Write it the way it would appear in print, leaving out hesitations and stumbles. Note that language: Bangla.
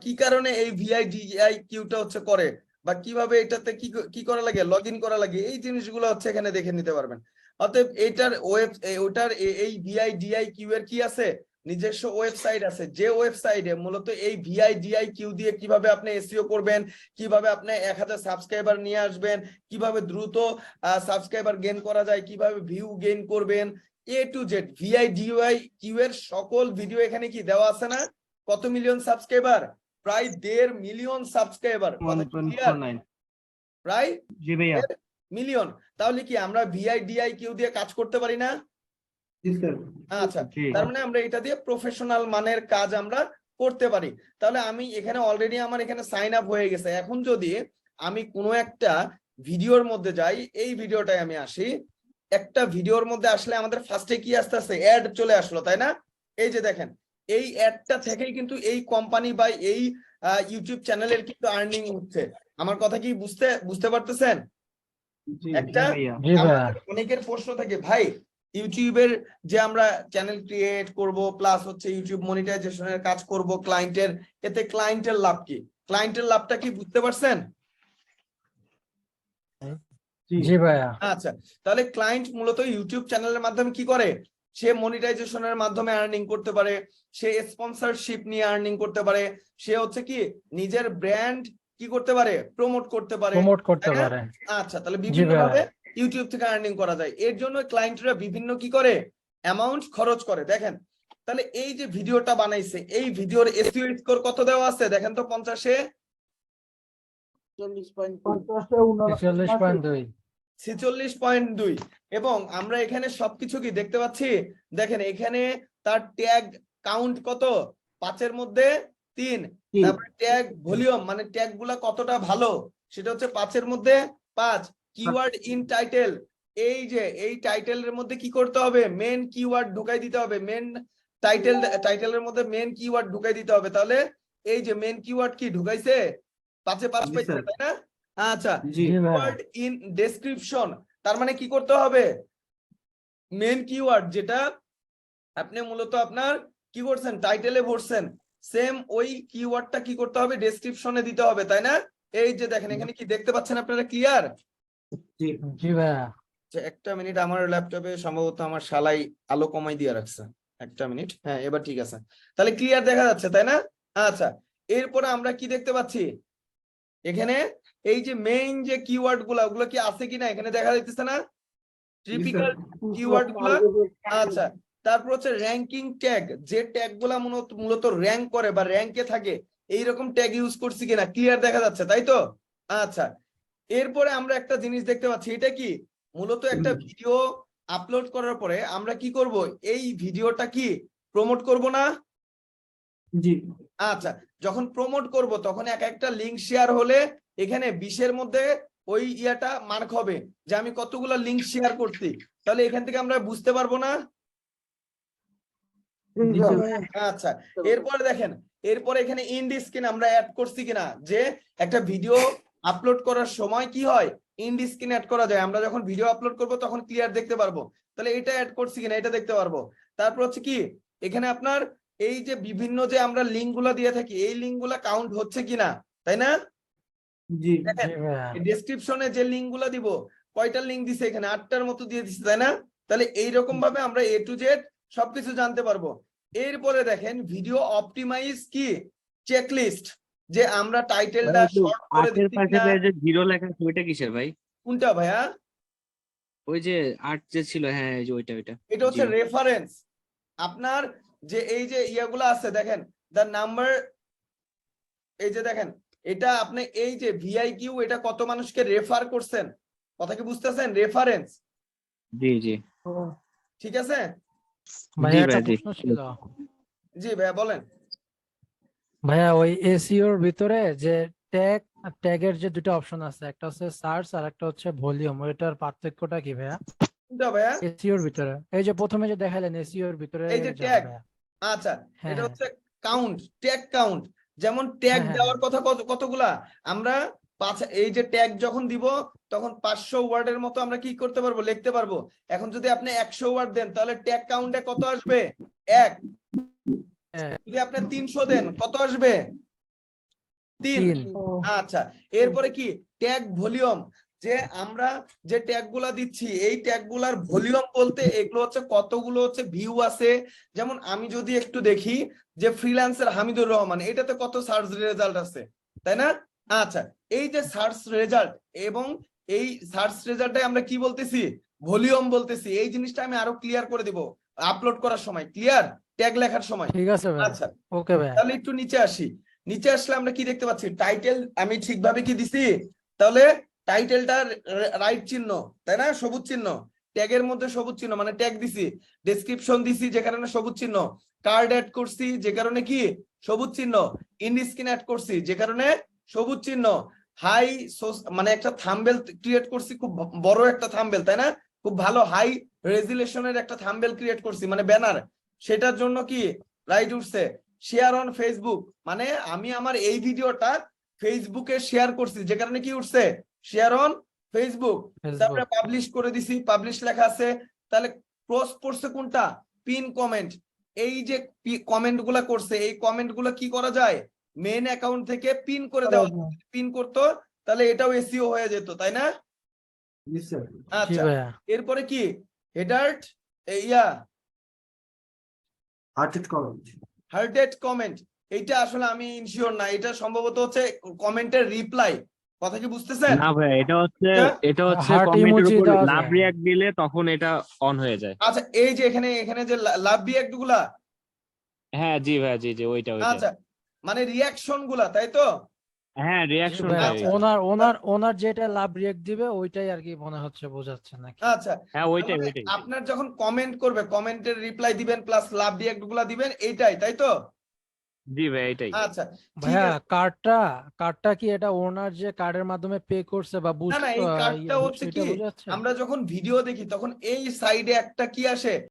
কি কারণে এই ভিআইডিআই কিউটা হচ্ছে করে, বা কিভাবে এটাতে কি করা লাগে, লগ ইন করা লাগে, এই জিনিসগুলো হচ্ছে এখানে দেখে নিতে পারবেন। অতএব এটার ওটার এই ভিআইডিআই কিউ এর কি আছে, নিজস্ব ওয়েবসাইট আছে, যে ওয়েবসাইটে মূলত এই ভিআইডিআই কিউ দিয়ে কিভাবে আপনি এসইও করবেন, কিভাবে আপনি 1000 সাবস্ক্রাইবার নিয়ে আসবেন, কিভাবে দ্রুত সাবস্ক্রাইবার গেইন করা যায়, কিভাবে ভিউ গেইন করবেন, এ টু জেড ভিআইডিআই কিউ এর সকল ভিডিও এখানে কি দেওয়া আছে না? কত মিলিয়ন সাবস্ক্রাইবার? প্রায় 1.5 মিলিয়ন সাবস্ক্রাইবার, প্রায় মিলিয়ন। তাহলে কি আমরা ভিআইডিআই কিউ দিয়ে কাজ করতে পারি না? আচ্ছা, তার মানে আমরা এটা দিয়ে প্রফেশনাল মানের কাজ আমরা করতে পারি। তাহলে আমি এখানে অলরেডি আমার এখানে সাইন আপ হয়ে গেছে। এখন যদি আমি কোনো একটা ভিডিওর মধ্যে যাই, এই ভিডিওটায় আমি আসি, একটা ভিডিওর মধ্যে আসলে আমাদের ফার্স্টে কি আসতে আসতে অ্যাড চলে আসলো, তাই না? এই যে দেখেন, এই অ্যাডটা থেকেই কিন্তু এই কোম্পানি বা এই ইউটিউব চ্যানেলের কিন্তু আর্নিং হচ্ছে। আমার কথা কি বুঝতে পারতেছেন? একটা অনেকের প্রশ্ন থাকে, ভাই ইউটিউবের যে আমরা চ্যানেল ক্রিয়েট করব প্লাস হচ্ছে ইউটিউব মনিটাইজেশনের কাজ করব ক্লায়েন্টের, এতে ক্লায়েন্টের লাভ কি? ক্লায়েন্টের লাভটা কি বুঝতে পারছেন? জি ভাইয়া। আচ্ছা, তাহলে ক্লায়েন্ট মূলত ইউটিউব চ্যানেলের মাধ্যমে কি করে? সে মনিটাইজেশনের মাধ্যমে আর্নিং করতে পারে, সে স্পন্সরশিপ নিয়ে আর্নিং করতে পারে, সে হচ্ছে কি নিজের ব্র্যান্ড কি করতে পারে, প্রমোট করতে পারে। আচ্ছা, তাহলে বিভিন্ন ভাবে ইউটিউব থেকে আর্নিং করা যায়। এর জন্য ক্লায়েন্টরা বিভিন্ন কি করে, অ্যামাউন্ট খরচ করে। দেখেন, তাহলে এই যে ভিডিওটা বানাইছে, এই ভিডিওর এসইও স্কোর কত দেওয়া আছে দেখেন তো? 50-এ 46.2। এবং আমরা এখানে সবকিছু কি দেখতে পাচ্ছি? দেখেন এখানে তার ট্যাগ কাউন্ট কত? 5-এর মধ্যে 3। তারপরে ট্যাগ ভলিউম, মানে ট্যাগ গুলা কতটা ভালো, সেটা হচ্ছে 5-এর মধ্যে 5। কিওয়ার্ড ইন টাইটেল, এই যে এই টাইটেলের মধ্যে কি করতে হবে, মেন কিওয়ার্ড ঢুকাই দিতে হবে। মেন টাইটেলের মধ্যে মেন কিওয়ার্ড ঢুকাই দিতে হবে। তাহলে এই যে মেন কিওয়ার্ড কি ঢুকাইছে, 5-এ 5 পাইছে, তাই না? আচ্ছা, কিওয়ার্ড ইন ডেসক্রিপশন, তার মানে কি করতে হবে, মেন কিওয়ার্ড যেটা আপনি মূলত আপনার কি করছেন, টাইটেলে ভরছেন, সেম ওই কিওয়ার্ডটা কি করতে হবে, ডেসক্রিপশনে দিতে হবে, তাই না? এই যে দেখেন এখানে কি দেখতে পাচ্ছেন আপনারা, ক্লিয়ার? জি ভাইয়া। একটা মিনিট, আমার ল্যাপটপে সম্ভবত আমার শালাই আলো কমাই দিয়ে রাখছে। একটা মিনিট, হ্যাঁ এবার ঠিক আছে। তাহলে ক্লিয়ার দেখা যাচ্ছে, তাই না? আচ্ছা, এরপরে আমরা কি দেখতে পাচ্ছি এখানে, এই যে মেইন যে কিওয়ার্ড গুলা, ওগুলো কি আছে কিনা এখানে দেখা যাইতেছে না, টিপিক্যাল কিওয়ার্ড গুলা। আচ্ছা, তারপর হচ্ছে র্যাঙ্কিং ট্যাগ, যে ট্যাগ গুলা মূলত র্যাঙ্ক করে বা র্যাঙ্কে থাকে, এইরকম ট্যাগ ইউজ করছি কিনা ক্লিয়ার দেখা যাচ্ছে, তাই তো? আচ্ছা, এরপরে আমরা একটা জিনিস দেখতে পাচ্ছি, এটা কি মূলত একটা ভিডিও আপলোড করার পরে আমরা কি করব, এই ভিডিওটা কি প্রমোট করব না? জি। আচ্ছা, যখন প্রমোট করব তখন একটা লিংক শেয়ার হলে এখানে 20-এর মধ্যে ওই ইয়াটা মার্ক হবে যে আমি কতগুলো লিংক শেয়ার করছি। তাহলে এখান থেকে আমরা বুঝতে পারবো না? আচ্ছা, এরপরে দেখেন, এরপরে এখানে ইন্ড স্ক্রিন আমরা অ্যাড করছি কিনা, যে একটা ভিডিও আপলোড করার সময় কি হয়, ইন্ড স্ক্রিন অ্যাড করা যায়। আমরা যখন ভিডিও আপলোড করব তখন ক্লিয়ার দেখতে পারবো। তাহলে এটা অ্যাড করছি কিনা এটা দেখতে পারবো। তারপর হচ্ছে কি এখানে আপনার এই যে বিভিন্ন যে আমরা লিংক গুলা দিয়ে থাকি, এই লিংক গুলা কাউন্ট হচ্ছে কিনা, তাই না? জি, ডেসক্রিপশনে যে লিংক গুলা দিব, কয়টা লিংক দিছে এখানে, 8টার মতো দিয়ে দিছে, তাই না? তাহলে এইরকম ভাবে আমরা এ টু জেড সবকিছু জানতে পারবো। এরপরে দেখেন ভিডিও অপটিমাইজ কি চেকলিস্ট, যে আমরা টাইটেলটা শর্ট করে দিচ্ছি কিনা। যে জিরো লেখা আছে ওইটা কিসের ভাই? কোনটা ভাইয়া? ওই যে আর্ট যে ছিল, হ্যাঁ এই যে ওইটা এটা হচ্ছে রেফারেন্স। আপনার যে এই যে ইয়াগুলো আছে দেখেন, দা নাম্বার, এই যে দেখেন এটা আপনি এই যে ভিআইকিউ, এটা কত মানুষকে রেফার করছেন, কথা কি বুঝতেছেন? রেফারেন্স। জি জি, ঠিক আছে ভাইয়া একটা প্রশ্ন ছিল। জি ভাইয়া বলেন। ভাইয়া ওই এসইওর ভিতরে যে ট্যাগের যে দুটো অপশন আছে, একটা হচ্ছে সার্চ আর একটা হচ্ছে ভলিউম, ওইটার পার্থক্যটা কি ভাইয়া? কোনটা ভাইয়া? এসইওর ভিতরে এই যে প্রথমে যে দেখালেন এসইওর ভিতরে এই যে ট্যাগ, আচ্ছা এটা হচ্ছে কাউন্ট, ট্যাগ কাউন্ট। যেমন ট্যাগ দেওয়ার কথা কতগুলা, আমরা এই যে ট্যাগ যখন দিব তখন 500 ওয়ার্ডের মতো আমরা কি করতে পারবো, লিখতে পারবো। এখন যদি আপনি 100 ওয়ার্ড দেন তাহলে ট্যাগ কাউন্টে কত আসবে? 1। যদি আপনি 300 দেন কত আসবে? তিন। তিন। আচ্ছা, এরপরে কি ট্যাগ ভলিউম, যে আমরা যে ট্যাগ গুলা দিচ্ছি এই ট্যাগ গুলার ভলিউম বলতে এগুলো হচ্ছে কতগুলো হচ্ছে ভিউ আছে। যেমন আমি যদি একটু দেখি যে ফ্রিল্যান্সার হামিদুর রহমান, এটাতে কত সার্চ রেজাল্ট আছে, তাই না? আচ্ছা, এই যে সার্চ রেজাল্ট এবং এই সার্চ রেজাল্টে আমরা কি বলতেছি, ভলিউম বলতেছি। এই জিনিসটা আমি আরো ক্লিয়ার করে দিব আপলোড করার সময়, ক্লিয়ার, ট্যাগ লেখার সময়। ঠিক আছে ভাই। আচ্ছা, ওকে ভাই। তাহলে একটু নিচে আসি। নিচে আসলে আমরা কি দেখতে পাচ্ছি, টাইটেল আমি ঠিকভাবে কি দিছি, তাহলে টাইটেলটা রাইট চিহ্ন, তাই না, সবুজ চিহ্ন, ট্যাগের মধ্যে সবুজ চিহ্ন মানে ট্যাগ দিছি, ডেসক্রিপশন দিছি যে কারণে সবুজ চিহ্ন, কার্ড অ্যাড করছি যে কারণে কি সবুজ চিহ্ন, ইন্ড স্ক্রিন অ্যাড করছি যে কারণে সবুজ চিহ্ন, হাই মানে একটা থাম্বনেল ক্রিয়েট করছি, খুব বড় একটা থাম্বনেল, তাই না, খুব ভালো হাই রেজুলেশনের একটা থাম্বনেল ক্রিয়েট করছি মানে ব্যানার, সেটার জন্য কি রাইট উঠছে। শেয়ার অন ফেসবুক, মানে আমি আমার এই ভিডিওটা ফেসবুকে শেয়ার করছি যে কারণে কি উঠছে, শেয়ার অন ফেসবুক। তারপরে পাবলিশ করে দিছি, পাবলিশ লেখা আছে, তাহলে ক্রস পড়ছে কোনটা, পিন কমেন্ট। এই যে কমেন্ট গুলা করছে, এই কমেন্ট গুলো কি করা যায়, মেন অ্যাকাউন্ট থেকে পিন করে দেওয়া, পিন করতো তাহলে এটাও এসইও হয়ে যেত, তাই না? আচ্ছা, এরপরে কি হেডার ইয়া হার্টেড কমেন্ট, এইটা আসলে আমি ইনশিওর না, এটা সম্ভবত হচ্ছে কমেন্টের রিপ্লাই, কথা কি বুঝতেছেন? না ভাই, এটা হচ্ছে হার্ট কমেন্টের ইমোজি উপর দেওয়া লাভ যায়। রিয়াক্ট দিলে তখন এটা অন হয়ে যায়। আচ্ছা, এই যে এখানে এখানে যে লাভ রিয়াক্ট গুলা, হ্যাঁ জি ভাই, জি জি, ওইটা। আচ্ছা মানে রিয়াকশন গুলা, তাই তো? হ্যাঁ, জি রিয়াকশন ভাই, আচ্ছা। ওনার যেটা লাভ রিয়েক্ট দিবে ওইটাই আর কি মনে হচ্ছে বোঝাচ্ছে নাকি? আচ্ছা, হ্যাঁ, ওইটাই তার মানে ওইটাই। আপনার যখন কমেন্ট করবে কমেন্টের রিপ্লাই দিবেন প্লাস লাভ রিয়াক্ট গুলা দিবেন, এইটাই তাই তো? জি ভাই, এটাই। আচ্ছা ঠিক ভাইয়া আছে। কার্ডটা কি এটা ওনার যে কার্ডের মাধ্যমে পে করছে বা না বুস্ট না, এই কার্ডটা হচ্ছে এটা কি, বোঝাচ্ছে? আমরা যখন ভিডিও দেখি তখন এই সাইডে একটা কি আসে,